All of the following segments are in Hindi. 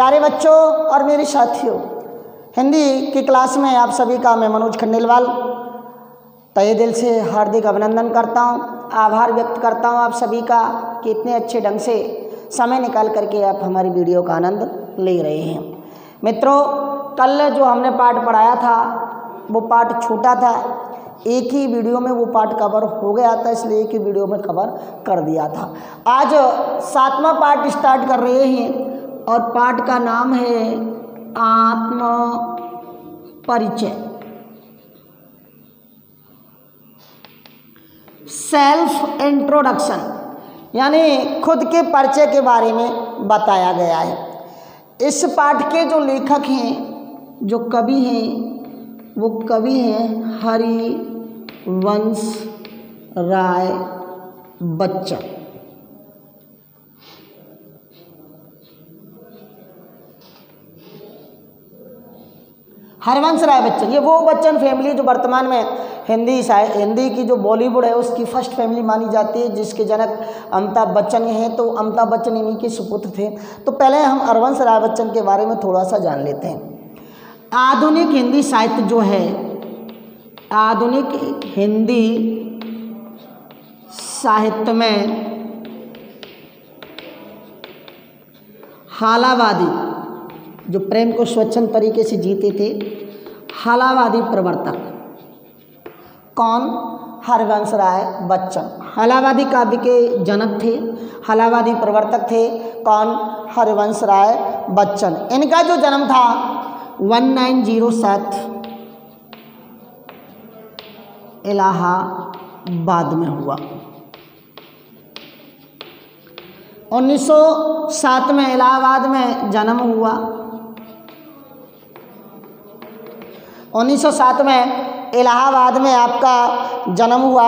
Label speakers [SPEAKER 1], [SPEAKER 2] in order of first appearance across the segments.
[SPEAKER 1] प्यारे बच्चों और मेरे साथियों, हिंदी की क्लास में आप सभी का मैं मनोज खंडेलवाल तहे दिल से हार्दिक अभिनंदन करता हूं, आभार व्यक्त करता हूं आप सभी का कि इतने अच्छे ढंग से समय निकाल करके आप हमारी वीडियो का आनंद ले रहे हैं। मित्रों, कल जो हमने पाठ पढ़ाया था वो पाठ छोटा था, एक ही वीडियो में वो पाठ कवर हो गया था, इसलिए एक ही वीडियो में कवर कर दिया था। आज 7वां पाठ स्टार्ट कर रहे हैं और पाठ का नाम है आत्म परिचय, सेल्फ इंट्रोडक्शन, यानी खुद के परिचय के बारे में बताया गया है। इस पाठ के जो लेखक हैं, जो कवि हैं, वो कवि हैं हरिवंश राय बच्चन। हरिवंश राय बच्चन, ये वो बच्चन फैमिली जो वर्तमान में हिंदी की जो बॉलीवुड है उसकी फर्स्ट फैमिली मानी जाती है, जिसके जनक अमिताभ बच्चन हैं। तो अमिताभ बच्चन इन्हीं के सुपुत्र थे। तो पहले हम हरिवंश राय बच्चन के बारे में थोड़ा सा जान लेते हैं। आधुनिक हिंदी साहित्य जो है, आधुनिक हिंदी साहित्य में हालावादी, जो प्रेम को स्वच्छंद तरीके से जीते थे, हालावादी प्रवर्तक कौन? हरिवंश राय बच्चन। हालावादी काव्य के जनक थे, हालावादी प्रवर्तक थे कौन? हरिवंश राय बच्चन। इनका जो जन्म था 1907 इलाहाबाद में हुआ। 1907 में इलाहाबाद में जन्म हुआ। 1907 में इलाहाबाद में आपका जन्म हुआ।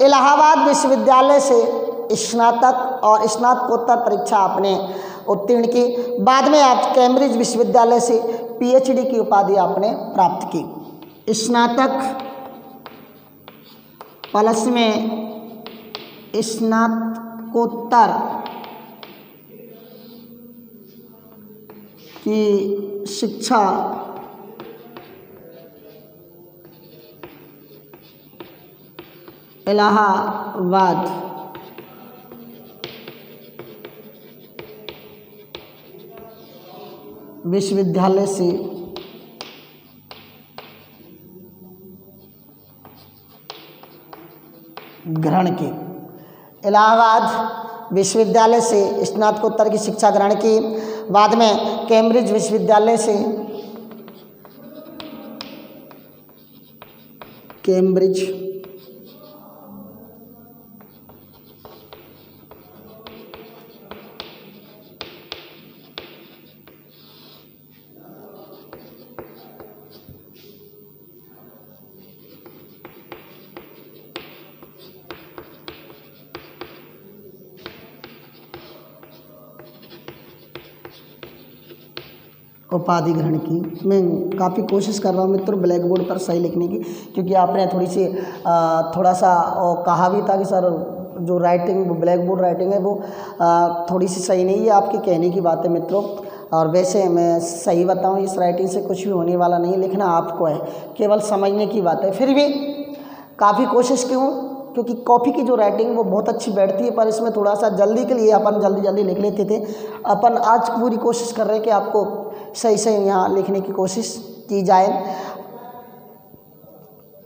[SPEAKER 1] इलाहाबाद विश्वविद्यालय से स्नातक और स्नातकोत्तर परीक्षा आपने उत्तीर्ण की। बाद में आप कैम्ब्रिज विश्वविद्यालय से पीएचडी की उपाधि आपने प्राप्त की। स्नातक प्लस में स्नातकोत्तर की शिक्षा इलाहाबाद विश्वविद्यालय से ग्रहण की। इलाहाबाद विश्वविद्यालय से स्नातकोत्तर की शिक्षा ग्रहण की। बाद में कैम्ब्रिज विश्वविद्यालय से कैम्ब्रिज उपाधि ग्रहण की। मैं काफ़ी कोशिश कर रहा हूँ मित्रों ब्लैक बोर्ड पर सही लिखने की, क्योंकि आपने थोड़ा सा कहा भी था कि सर जो राइटिंग वो ब्लैक बोर्ड राइटिंग है वो थोड़ी सी सही नहीं है। आपके कहने की बात है मित्रों, और वैसे मैं सही बताऊँ इस राइटिंग से कुछ भी होने वाला नहीं, लिखना आपको है, केवल समझने की बात है। फिर भी काफ़ी कोशिश क्यों, क्योंकि कॉपी की जो राइटिंग वो बहुत अच्छी बैठती है, पर इसमें थोड़ा सा जल्दी के लिए अपन जल्दी लिख लेते थे। अपन आज पूरी कोशिश कर रहे हैं कि आपको सही यहाँ लिखने की कोशिश की जाए।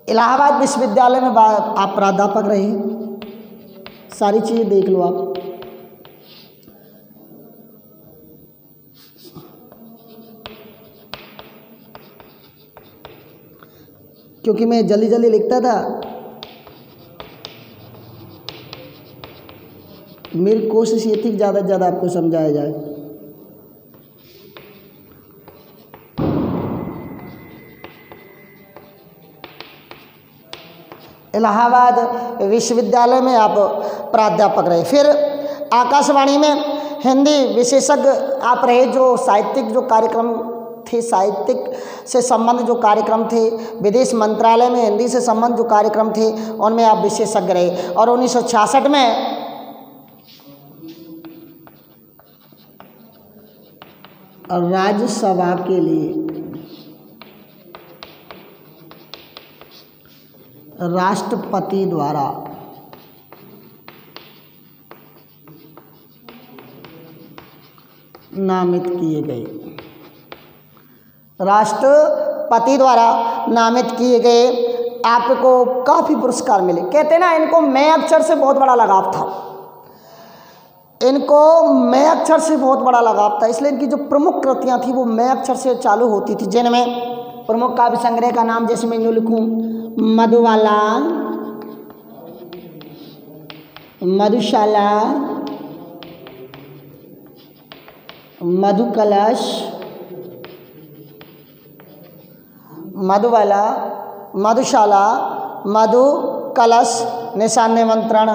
[SPEAKER 1] इलाहाबाद विश्वविद्यालय में आप प्राध्यापक रहे, सारी चीज़ें देख लो आप। क्योंकि मैं जल्दी लिखता था, मेरी कोशिश ये थी कि ज़्यादा से ज़्यादा आपको समझाया जाए। इलाहाबाद विश्वविद्यालय में आप प्राध्यापक रहे। फिर आकाशवाणी में हिंदी विशेषज्ञ आप रहे। जो साहित्यिक जो कार्यक्रम थे, साहित्यिक से संबंध जो कार्यक्रम थे, विदेश मंत्रालय में हिंदी से संबंध जो कार्यक्रम थे, उनमें आप विशेषज्ञ रहे। और 1966 में राज्यसभा के लिए राष्ट्रपति द्वारा नामित किए गए। राष्ट्रपति द्वारा नामित किए गए। आपको काफ़ी पुरस्कार मिले। कहते हैं ना, इनको मैं अक्षर से बहुत बड़ा लगाव था। इनको मैं अक्षर से बहुत बड़ा लगाव था, इसलिए इनकी जो प्रमुख कृतियाँ थी वो मैं अक्षर से चालू होती थी, जिनमें प्रमुख काव्य संग्रह का नाम जैसे मैं यूँ लिखूँ, मधुबाला, मधुशाला, मधुकलश, मधुबाला, मधुशाला, मधुकलश, निशान निमंत्रण,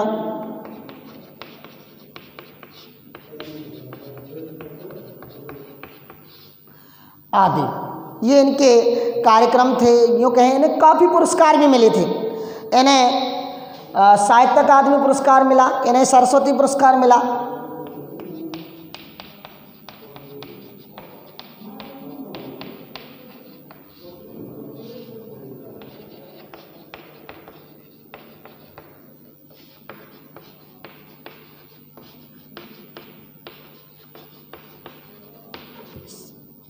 [SPEAKER 1] आदि ये इनके कार्यक्रम थे। यूँ कहें इन्हें काफ़ी पुरस्कार भी मिले थे। इन्हें साहित्य अकादमी पुरस्कार मिला, इन्हें सरस्वती पुरस्कार मिला।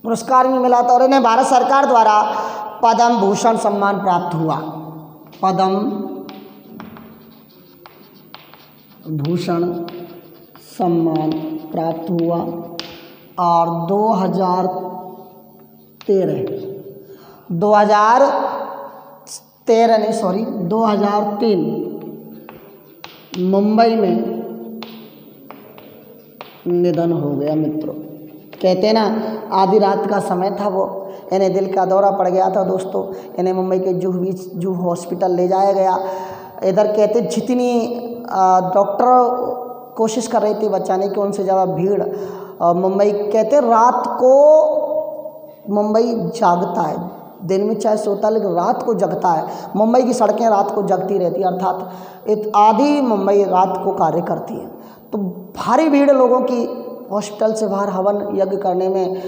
[SPEAKER 1] पुरस्कार भी मिला था और इन्हें भारत सरकार द्वारा पद्म भूषण सम्मान प्राप्त हुआ। पद्म भूषण सम्मान प्राप्त हुआ। और 2003 मुंबई में निधन हो गया। मित्रों, कहते हैं ना, आधी रात का समय था, वो इन्हें दिल का दौरा पड़ गया था। दोस्तों, इन्हें मुंबई के जूहू हॉस्पिटल ले जाया गया। इधर कहते जितनी डॉक्टर कोशिश कर रहे थे बचाने की, उनसे ज़्यादा भीड़ मुंबई। कहते रात को मुंबई जागता है, दिन में चाहे सोता है लेकिन रात को जगता है। मुंबई की सड़कें रात को जगती रहती है, अर्थात आधी मुंबई रात को कार्य करती है। तो भारी भीड़ लोगों की हॉस्पिटल से बाहर हवन यज्ञ करने में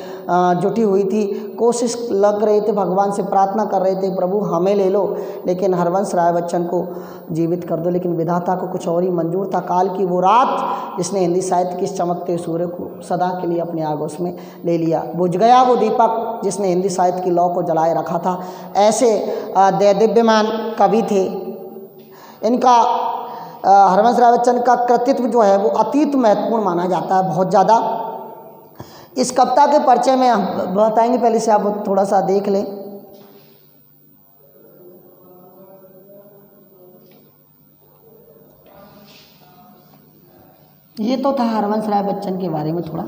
[SPEAKER 1] जुटी हुई थी। कोशिश लग रहे थे, भगवान से प्रार्थना कर रहे थे, प्रभु हमें ले लो, लेकिन हरवंश राय बच्चन को जीवित कर दो। लेकिन विधाता को कुछ और ही मंजूर था। काल की वो रात जिसने हिंदी साहित्य के चमकते सूर्य को सदा के लिए अपने आगोश में ले लिया। बुझ गया वो दीपक जिसने हिंदी साहित्य की लौ को जलाए रखा था। ऐसे दिव्यमान कवि थे। इनका हरवंश राय बच्चन का कृतित्व जो है वो अतीत महत्वपूर्ण माना जाता है, बहुत ज़्यादा। इस कविता के परिचय में हम बताएंगे, पहले से आप थोड़ा सा देख लें। ये तो था हरवंश राय बच्चन के बारे में थोड़ा।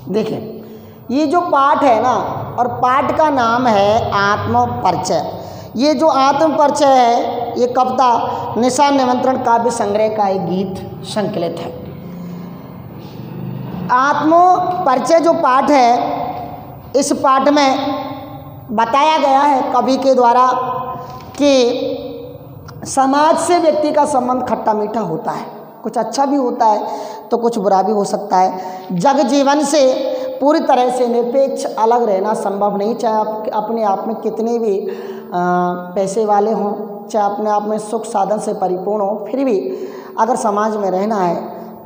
[SPEAKER 1] देखें, ये जो पाठ है ना, और पाठ का नाम है आत्मपरिचय। ये जो आत्मपरिचय है, ये कविता निशान निमंत्रण काव्य संग्रह का एक गीत संकलित है। आत्मपरिचय जो पाठ है, इस पाठ में बताया गया है कवि के द्वारा कि समाज से व्यक्ति का संबंध खट्टा मीठा होता है, कुछ अच्छा भी होता है तो कुछ बुरा भी हो सकता है। जग जीवन से पूरी तरह से निरपेक्ष अलग रहना संभव नहीं, चाहे आप अपने आप में कितने भी पैसे वाले हों, चाहे अपने आप में सुख साधन से परिपूर्ण हो, फिर भी अगर समाज में रहना है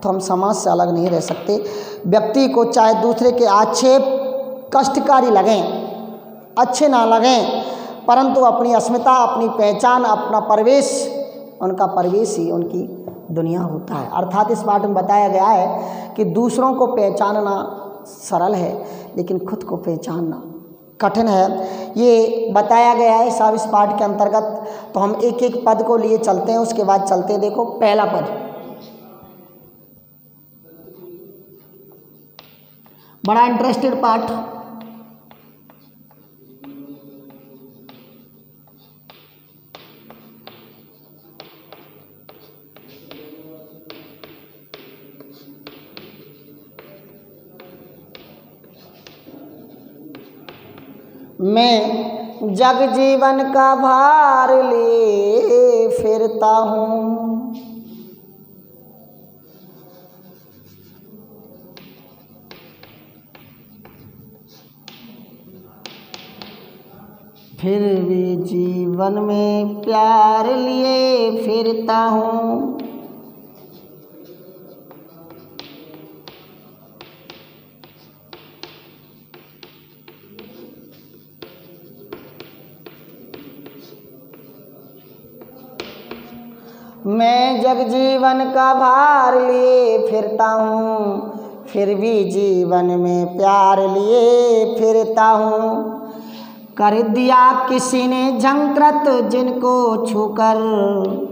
[SPEAKER 1] तो हम समाज से अलग नहीं रह सकते। व्यक्ति को चाहे दूसरे के आक्षेप कष्टकारी लगें, अच्छे ना लगें, परंतु अपनी अस्मिता, अपनी पहचान, अपना परिवेश, उनका परिवेश ही उनकी दुनिया होता है। अर्थात इस पाठ में बताया गया है कि दूसरों को पहचानना सरल है लेकिन खुद को पहचानना कठिन है। ये बताया गया है सब इस पाठ के अंतर्गत। तो हम एक एक पद को लिए चलते हैं, उसके बाद चलते हैं। देखो, पहला पद, बड़ा इंटरेस्टेड पाठ। मैं जग जीवन का भार लिए फिरता हूँ। फिर भी जीवन में प्यार लिए फिरता हूँ। मैं जग जीवन का भार लिए फिरता हूँ, फिर भी जीवन में प्यार लिए फिरता हूँ। कर दिया किसी ने झंकृत जिनको छूकर,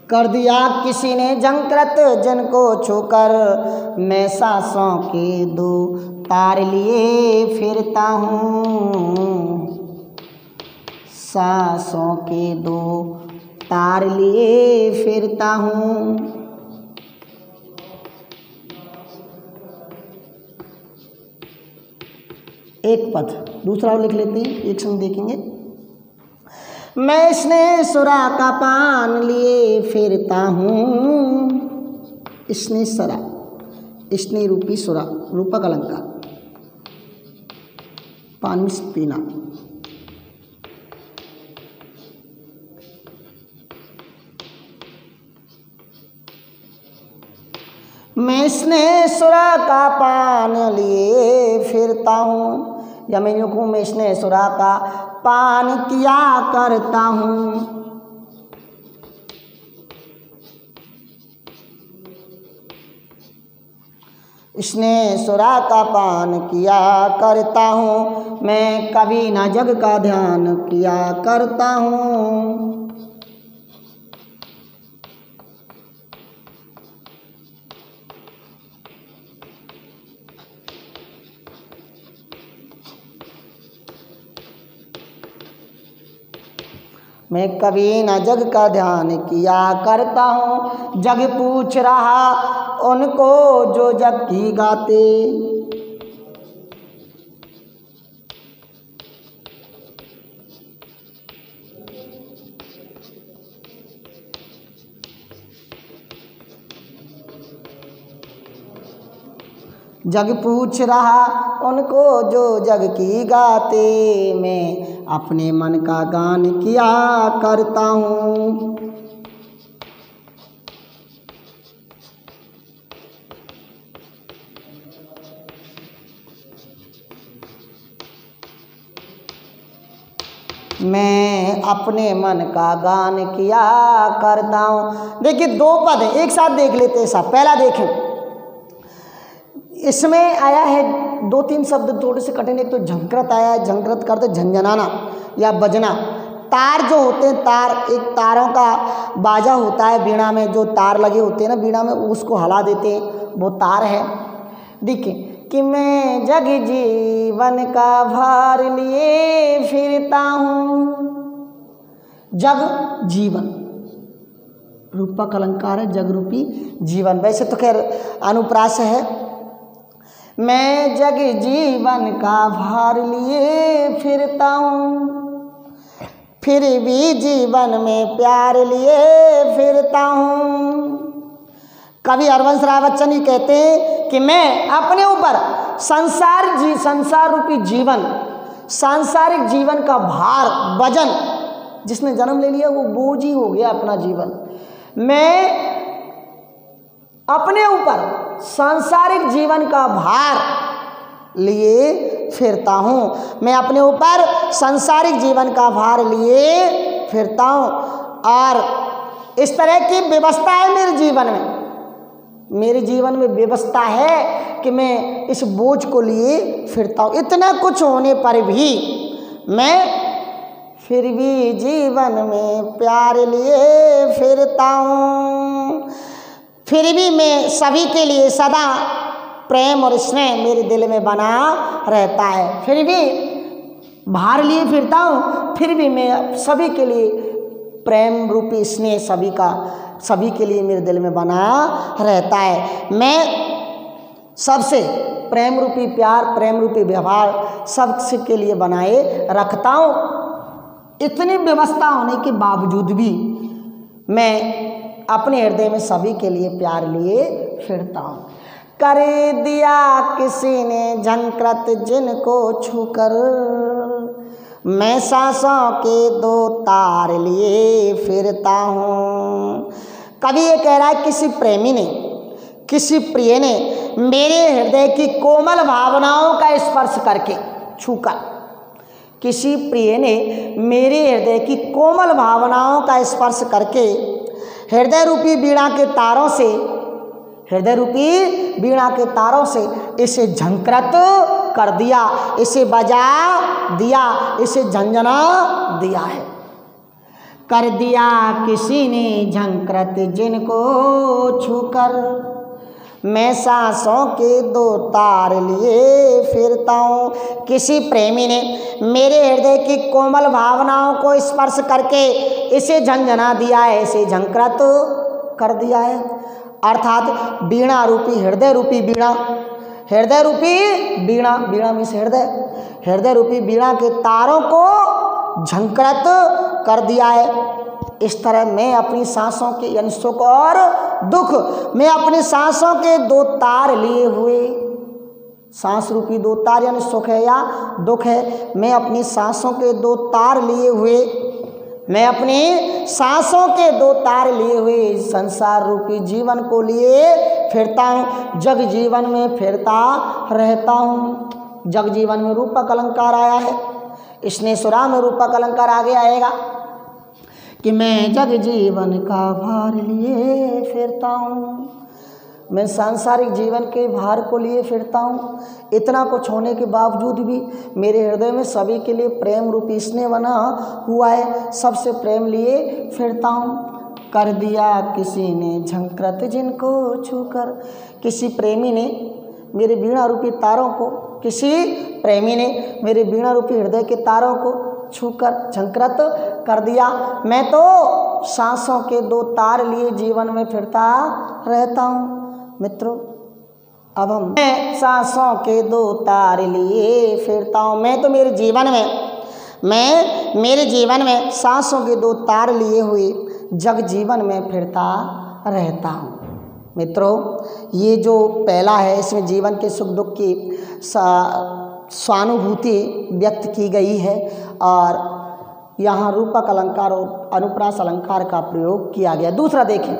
[SPEAKER 1] कर दिया किसी ने झंकृत जिनको छूकर, मैं सांसों के दो तार लिए फिरता हूँ। सांसों के दो तार लिए फिरता हूँ। एक पद दूसरा और लिख लेते हैं, एक संग देखेंगे। मैं स्नेह सुरा का पान लिए फिरता हूँ। स्नेह सरा, स्नेह रूपी सुरा, रूपक अलंकार, पान में पीना। मैं स्नेह सुरा का पान लिए फिरता हूँ, या मैं यूँ कहूँ मैं स्नेह सुरा का पान किया करता हूँ। स्नेह सुरा का पान किया करता हूँ, मैं कभी ना जग का ध्यान किया करता हूँ। मैं कभी न जग का ध्यान किया करता हूँ। जग पूछ रहा उनको जो जग की गाते, जग पूछ रहा उनको जो जग की गाते, मैं अपने मन का गान किया करता हूँ। मैं अपने मन का गान किया करता हूँ। देखिए दो पद है, एक साथ देख लेते हैं सब। पहला देखें, इसमें आया है दो तीन शब्द थोड़े से कठिन। एक तो झंकृत आया है, झंकृत करते झंझनाना या बजना। तार जो होते हैं, तार, एक तारों का बाजा होता है वीणा में, जो तार लगे होते हैं ना वीणा में, उसको हिला देते हैं, वो तार है। देखिए कि मैं जग जीवन का भार लिए फिरता हूँ। जग जीवन रूपक अलंकार है, जग रूपी जीवन। वैसे तो खैर अनुप्रास है। मैं जग जीवन का भार लिए फिरता हूँ, फिर भी जीवन में प्यार लिए फिरता हूँ। कवि हरवंश राय बच्चन ही कहते हैं कि मैं अपने ऊपर संसार रूपी जीवन, सांसारिक जीवन का भार, वजन, जिसने जन्म ले लिया वो बोझ ही हो गया अपना जीवन। मैं अपने ऊपर सांसारिक जीवन का भार लिए फिरता हूँ। मैं अपने ऊपर सांसारिक जीवन का भार लिए फिरता हूँ, और इस तरह की व्यवस्था है मेरे जीवन में। मेरे जीवन में व्यवस्था है कि मैं इस बोझ को लिए फिरता हूँ। इतना कुछ होने पर भी मैं फिर भी जीवन में प्यार लिए फिरता हूँ। फिर भी मैं सभी के लिए सदा प्रेम और स्नेह मेरे दिल में बना रहता है। फिर भी बाहर लिए फिरता हूँ, फिर भी मैं सभी के लिए प्रेम रूपी स्नेह सभी के लिए मेरे दिल में बना रहता है। मैं सबसे प्रेम रूपी प्यार, प्रेम रूपी व्यवहार सबके लिए बनाए रखता हूँ। इतनी व्यवस्था होने के बावजूद भी मैं अपने हृदय में सभी के लिए प्यार लिए फिरता हूँ। कर दिया किसी ने झंकृत जिनको छूकर, मैं सांसों के दो तार लिए फिरता हूँ। कवि ये कह रहा है किसी प्रेमी ने, किसी प्रिय ने मेरे हृदय की कोमल भावनाओं का स्पर्श करके, छूकर, किसी प्रिय ने मेरे हृदय की कोमल भावनाओं का स्पर्श करके हृदय रूपी वीणा के तारों से, हृदय रूपी वीणा के तारों से इसे झंकृत कर दिया, इसे बजा दिया, इसे झंझना दिया है। कर दिया किसी ने झंकृत जिनको छूकर, मैं सांसों के दो तार लिए फिरता हूँ। किसी प्रेमी ने मेरे हृदय की कोमल भावनाओं को स्पर्श करके इसे झंझना दिया है, इसे झंकृत कर दिया है। अर्थात वीणा रूपी, हृदय रूपी वीणा, हृदय रूपी वीणा, वीणा मीन्स हृदय, हृदय रूपी वीणा के तारों को झंकृत कर दिया है। इस तरह मैं अपनी सांसों के यानी सुख और दुख, मैं अपनी सांसों के दो तार लिए हुए, सांस रूपी दो तार यानी सुख है या दुख है, मैं अपनी सांसों के दो तार लिए हुए, मैं अपनी सांसों के दो तार लिए हुए संसार रूपी जीवन को लिए फिरता हूँ। जग जीवन में फिरता रहता हूँ। जग जीवन में रूपक अलंकार आया है, इसने सुरा में रूपक अलंकार आगे आएगा कि मैं जग जीवन का भार लिए फिरता हूँ। मैं सांसारिक जीवन के भार को लिए फिरता हूँ। इतना कुछ होने के बावजूद भी मेरे हृदय में सभी के लिए प्रेम रूपी स्नेह बना हुआ है, सबसे प्रेम लिए फिरता हूँ। कर दिया किसी ने झंकृत जिनको छूकर, किसी प्रेमी ने मेरे वीणा रूपी तारों को, किसी प्रेमी ने मेरे वीणा रूपी हृदय के तारों को छूकर झंकृत कर दिया। मैं तो सांसों के दो तार लिए जीवन में फिरता रहता हूँ। मित्रों, अब हम मैं सांसों के दो तार लिए फिरता हूँ। मैं तो मेरे जीवन में सांसों के दो तार लिए हुए जग जीवन में फिरता रहता हूँ। मित्रों, ये जो पहला है इसमें जीवन के सुख दुख की स्वानुभूति व्यक्त की गई है और यहाँ रूपक अलंकार और अनुप्रास अलंकार का प्रयोग किया गया। दूसरा देखें,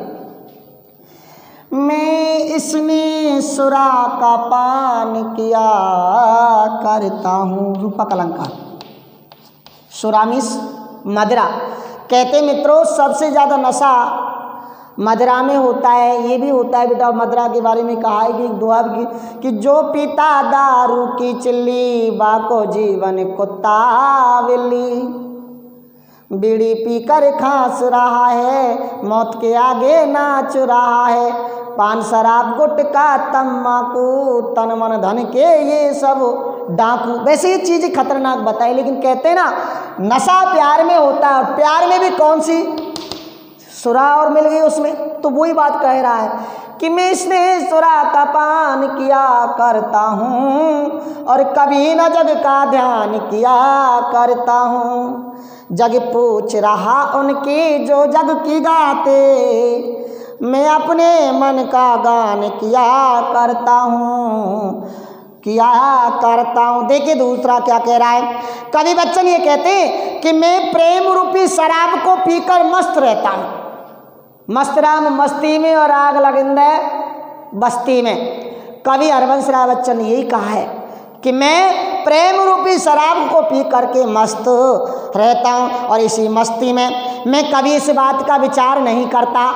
[SPEAKER 1] मैं इसने सुरा का पान किया करता हूँ। रूपक अलंकार, सुरा मीन्स मदिरा। कहते मित्रों सबसे ज़्यादा नशा मदिरा में होता है। ये भी होता है बेटा, मदिरा के बारे में कहा है कि दुआ कि जो पीता दारू की चिल्ली बाको जीवन कुत्ता बिल्ली, बीड़ी पीकर खांस रहा है मौत के आगे नाच रहा है, पान शराब गुटखा तम्बाकू तन मन धन के ये सब डाकू। वैसे ये चीज़ें खतरनाक बताई, लेकिन कहते हैं ना नशा प्यार में होता है, और प्यार में भी कौन सी सुरा और मिल गई उसमें। तो वही बात कह रहा है कि मैं इसने सुरा का पान किया करता हूँ और कभी न जग का ध्यान किया करता हूँ। जग पूछ रहा उनकी जो जग की गाते, मैं अपने मन का गान किया करता हूँ। देखिए दूसरा क्या कह रहा है कवि बच्चन, ये कहते हैं कि मैं प्रेम रूपी शराब को पीकर मस्त रहता हूँ। मस्त राम मस्ती में और आग लगिंदे बस्ती में। कवि हरवंश राय बच्चन ने यही कहा है कि मैं प्रेम रूपी शराब को पी करके मस्त रहता हूँ, और इसी मस्ती में मैं कभी इस बात का विचार नहीं करता।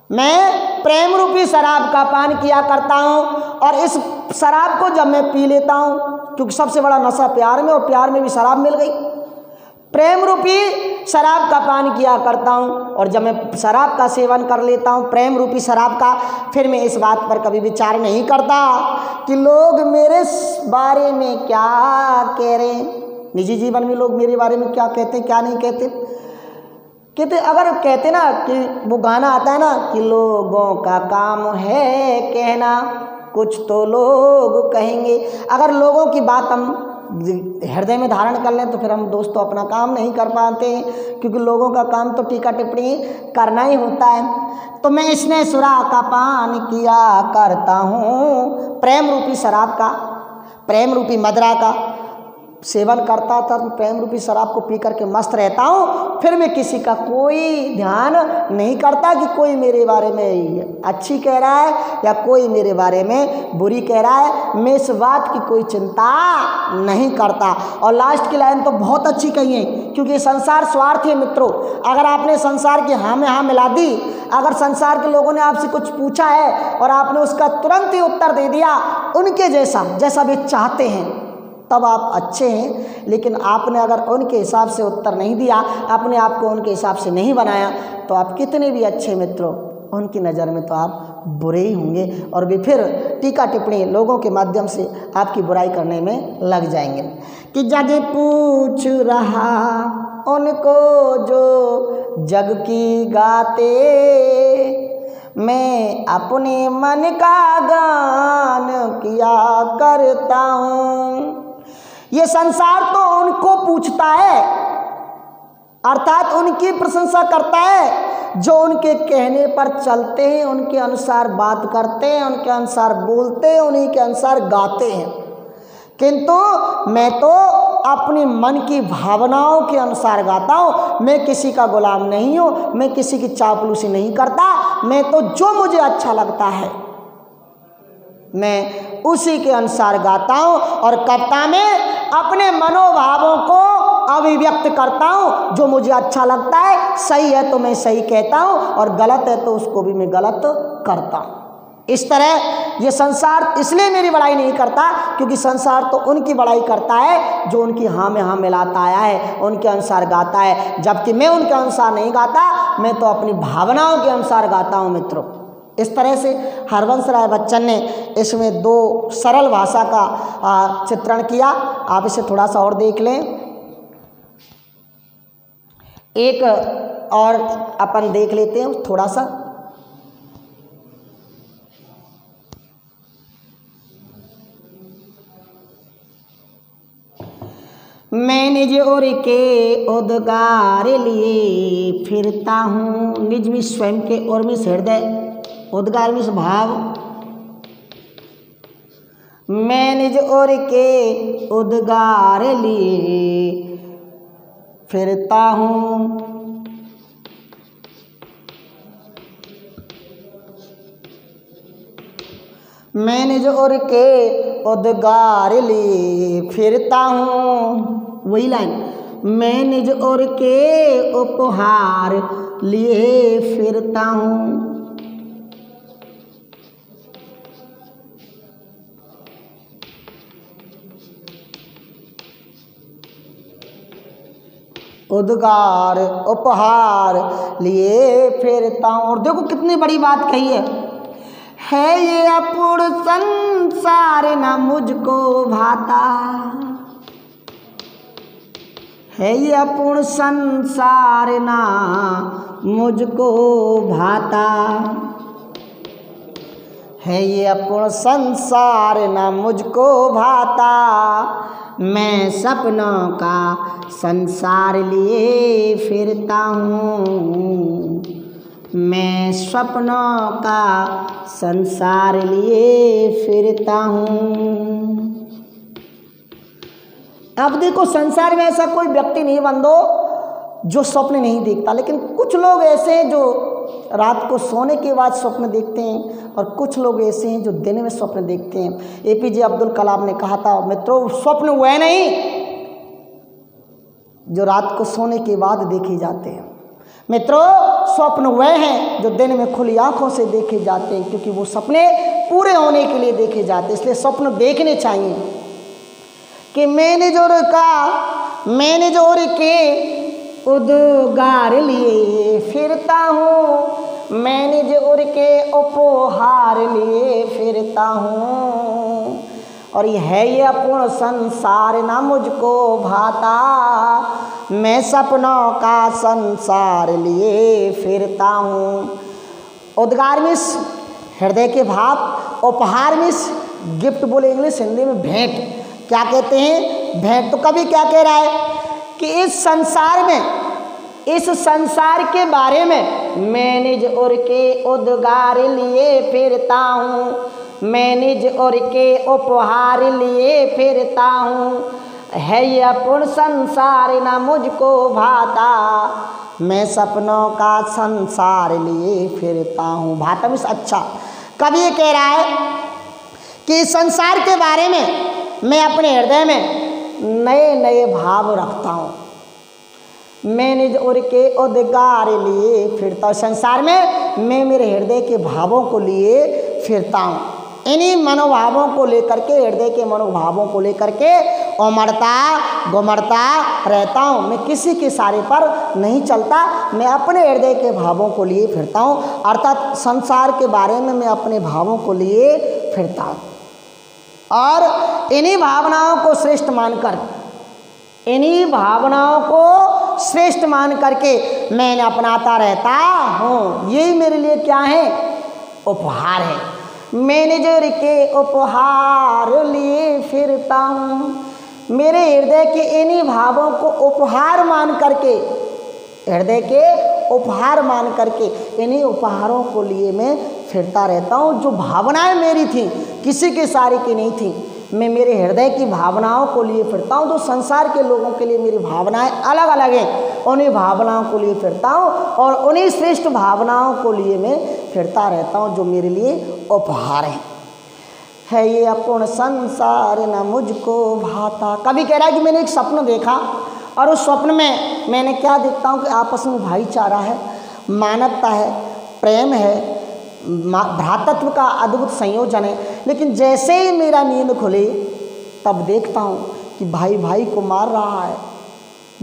[SPEAKER 1] मैं प्रेम रूपी शराब का पान किया करता हूँ, और इस शराब को जब मैं पी लेता हूँ, क्योंकि सबसे बड़ा नशा प्यार में, और प्यार में भी शराब मिल गई, प्रेम रूपी शराब का पान किया करता हूँ। और जब मैं शराब का सेवन कर लेता हूँ, प्रेम रूपी शराब का, फिर मैं इस बात पर कभी विचार नहीं करता कि लोग मेरे बारे में क्या कह रहे हैं। निजी जीवन में लोग मेरे बारे में क्या कहते क्या नहीं कहते अगर कहते ना कि वो गाना आता है ना कि लोगों का काम है कहना, कुछ तो लोग कहेंगे। अगर लोगों की बात हम हृदय में धारण कर लें तो फिर हम दोस्तों अपना काम नहीं कर पाते हैं, क्योंकि लोगों का काम तो टीका टिप्पणी करना ही होता है। तो मैं इसने सुरा का पान किया करता हूँ, प्रेम रूपी शराब का, प्रेम रूपी मदरा का सेवन करता था, प्रेम रूपी शराब को पी करके मस्त रहता हूँ। फिर मैं किसी का कोई ध्यान नहीं करता कि कोई मेरे बारे में अच्छी कह रहा है या कोई मेरे बारे में बुरी कह रहा है। मैं इस बात की कोई चिंता नहीं करता। और लास्ट की लाइन तो बहुत अच्छी कही है, क्योंकि संसार स्वार्थ है मित्रों। अगर आपने संसार की हाँ में हाँ मिला दी, अगर संसार के लोगों ने आपसे कुछ पूछा है और आपने उसका तुरंत ही उत्तर दे दिया उनके जैसा वे चाहते हैं, तब आप अच्छे हैं। लेकिन आपने अगर उनके हिसाब से उत्तर नहीं दिया, अपने आप को उनके हिसाब से नहीं बनाया, तो आप कितने भी अच्छे मित्रों, उनकी नज़र में तो आप बुरे ही होंगे। और वे फिर टीका टिप्पणी लोगों के माध्यम से आपकी बुराई करने में लग जाएंगे। कि जग पूछ रहा उनको जो जग की गाते, मैं अपने मन का गान किया करता हूँ। ये संसार तो उनको पूछता है, अर्थात उनकी प्रशंसा करता है जो उनके कहने पर चलते हैं, उनके अनुसार बात करते हैं, उनके अनुसार बोलते हैं, उन्हीं के अनुसार गाते हैं। किंतु मैं तो अपने मन की भावनाओं के अनुसार गाता हूँ। मैं किसी का गुलाम नहीं हूँ, मैं किसी की चापलूसी नहीं करता। मैं तो जो मुझे अच्छा लगता है मैं उसी के अनुसार गाता हूँ, और कविता में अपने मनोभावों को अभिव्यक्त करता हूँ। जो मुझे अच्छा लगता है, सही है तो मैं सही कहता हूँ, और गलत है तो उसको भी मैं गलत करता हूँ। इस तरह ये संसार इसलिए मेरी बड़ाई नहीं करता, क्योंकि संसार तो उनकी बड़ाई करता है जो उनकी हाँ में हाँ मिलाता आया है, उनके अनुसार गाता है। जबकि मैं उनके अनुसार नहीं गाता, मैं तो अपनी भावनाओं के अनुसार गाता हूँ मित्रों। इस तरह से हरवंश राय बच्चन ने इसमें दो सरल भाषा का चित्रण किया। आप इसे थोड़ा सा और देख लें। एक और अपन देख लेते हैं थोड़ा सा। मैं निज ओर के उद्गार लिए फिरता हूँ। निज में स्वयं के और में हृदय, उद्गार में भाव। मैं निज ओर के उद्गार लिए फिरता हूँ। मैं निज ओर के उद्गार लिए फिरता हूँ। वही लाइन, मैं निज ओर के उपहार लिए फिरता हूँ। उद्गार उपहार लिए फिरता हूँ। और देखो कितनी बड़ी बात कही है ये अपूर्ण संसार न मुझको भाता, है ये अपूर्ण संसार ना मुझको भाता, है ये अपूर्ण संसार ना मुझको भाता। मैं सपनों का संसार लिए फिरता हूँ। मैं सपनों का संसार लिए फिरता हूँ। अब देखो संसार में ऐसा कोई व्यक्ति नहीं बंदो जो स्वप्न नहीं देखता, लेकिन कुछ लोग ऐसे हैं जो रात को सोने के बाद स्वप्न देखते हैं और कुछ लोग ऐसे हैं जो दिन में स्वप्न देखते हैं। एपीजे अब्दुल कलाम ने कहा था मित्रों, स्वप्न वह नहीं जो रात को सोने के बाद देखे जाते हैं, मित्रों स्वप्न वह हैं जो दिन में खुली आंखों से देखे जाते हैं, क्योंकि वो सपने पूरे होने के लिए देखे जाते हैं। इसलिए स्वप्न देखने चाहिए कि मैंने जो का मैंने जोर के उद्गार लिए फिरता हूँ, मैंने जोर के उपहार लिए फिरता हूँ। और ये है ये अपूर्ण संसार ना मुझको भाता, मैं सपनों का संसार लिए फिरता हूँ। उद्गार मीन्स हृदय के भाव, उपहार मीन्स गिफ्ट बोले इंग्लिश, हिंदी में भेंट। क्या कहते हैं? भेंट। तो कभी क्या कह रहा है कि इस संसार में, इस संसार के बारे में मैं निज उर के उद्गार लिए फिरता हूँ, मैं निज उर के उपहार लिए फिरता हूँ। है ये अपूर्ण संसार ना मुझको भाता, मैं सपनों का संसार लिए फिरता हूँ। भाता मीन्स अच्छा। कभी ये कह रहा है कि इस संसार के बारे में मैं अपने हृदय में नए नए भाव रखता हूँ, मैं निज उर के उद्गार लिए फिरता हूँ। संसार में मैं मेरे हृदय के भावों को लिए फिरता हूँ। इन्हीं मनोभावों को लेकर के, हृदय के मनोभावों को लेकर के उमड़ता गुमड़ता रहता हूँ। मैं किसी के सारे पर नहीं चलता, मैं अपने हृदय के भावों को लिए फिरता हूँ। अर्थात संसार के बारे में मैं अपने भावों को लिए फिरता हूँ और इन्हीं भावनाओं को श्रेष्ठ मानकर, इन्हीं भावनाओं को श्रेष्ठ मान करके मैं अपनाता रहता हूँ। यही मेरे लिए क्या है? उपहार है। मैंने जोर के उपहार लिए फिरता हूँ। मेरे हृदय के इन्हीं भावों को उपहार मान करके, हृदय के उपहार मान करके इन्हीं उपहारों को लिए मैं फिरता रहता हूँ। जो भावनाएं मेरी थी, किसी के सारे की नहीं थी, मैं मेरे हृदय की भावनाओं को लिए फिरता हूँ। जो संसार के लोगों के लिए मेरी भावनाएं अलग अलग हैं, उन्हीं भावनाओं को लिए फिरता हूँ और उन्हीं श्रेष्ठ भावनाओं को लिए मैं फिरता रहता हूँ जो मेरे लिए उपहार है ये अपूर्ण संसार न मुझको भाता। कभी कह रहा है कि मैंने एक स्वप्न देखा और उस स्वप्न में मैंने क्या देखता हूँ कि आपस में भाईचारा है, मानवता है, प्रेम है, भ्रातृत्व का अद्भुत संयोजन है। लेकिन जैसे ही मेरा नींद खुले तब देखता हूँ कि भाई भाई को मार रहा है,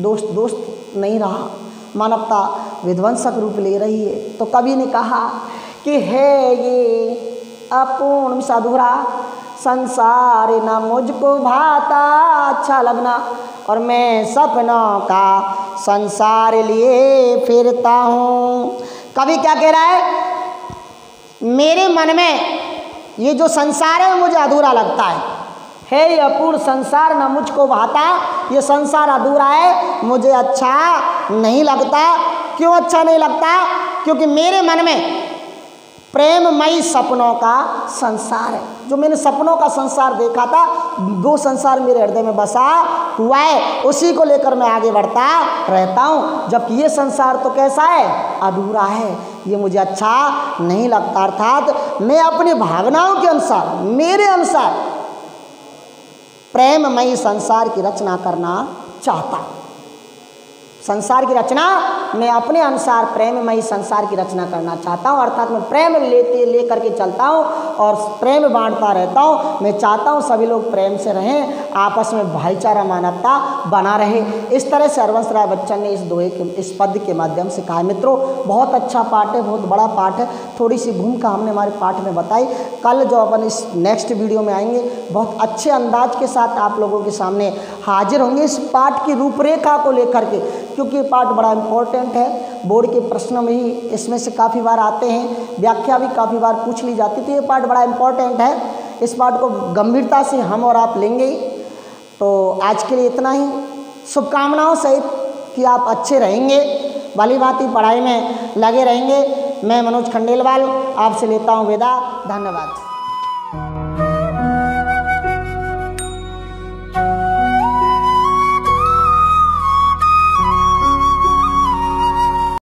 [SPEAKER 1] दोस्त दोस्त नहीं रहा, मानवता विध्वंसक रूप ले रही है। तो कवि ने कहा कि है ये अपूर्ण अधूरा संसार न मुझको भाता अच्छा लगना, और मैं सपनों का संसार लिए फिरता हूँ। कवि क्या कह रहा है? मेरे मन में ये जो संसार है मुझे अधूरा लगता है ये अपूर्ण संसार न मुझको भाता, ये संसार अधूरा है, मुझे अच्छा नहीं लगता। क्यों अच्छा नहीं लगता? क्योंकि मेरे मन में प्रेममयी सपनों का संसार है। जो मैंने सपनों का संसार देखा था, वो संसार मेरे हृदय में बसा हुआ है, उसी को लेकर मैं आगे बढ़ता रहता हूँ। जबकि ये संसार तो कैसा है? अधूरा है, ये मुझे अच्छा नहीं लगता। अर्थात मैं अपनी भावनाओं के अनुसार, मेरे अनुसार प्रेममयी संसार की रचना करना चाहता हूँ। संसार की रचना मैं अपने अनुसार प्रेममयी संसार की रचना करना चाहता हूँ। अर्थात मैं प्रेम लेकर के चलता हूँ और प्रेम बांटता रहता हूँ। मैं चाहता हूँ सभी लोग प्रेम से रहें, आपस में भाईचारा मानवता बना रहे। इस तरह से हरवंश राय बच्चन ने इस दोहे के, इस पद के माध्यम से कहा। मित्रों, बहुत अच्छा पाठ है, बहुत बड़ा पाठ है। थोड़ी सी भूमिका हमने हमारे पाठ में बताई। कल जो अपन इस नेक्स्ट वीडियो में आएंगे, बहुत अच्छे अंदाज के साथ आप लोगों के सामने हाजिर होंगे इस पाठ की रूपरेखा को लेकर के, क्योंकि ये पाठ बड़ा इम्पोर्टेंट है। बोर्ड के प्रश्न में ही इसमें से काफ़ी बार आते हैं, व्याख्या भी काफ़ी बार पूछ ली जाती है, तो ये पाठ बड़ा इम्पोर्टेंट है। इस पाठ को गंभीरता से हम और आप लेंगे ही। तो आज के लिए इतना ही, शुभकामनाओं सहित कि आप अच्छे रहेंगे, भली भांति पढ़ाई में लगे रहेंगे। मैं मनोज खंडेलवाल आपसे लेता हूँ विदा। धन्यवाद।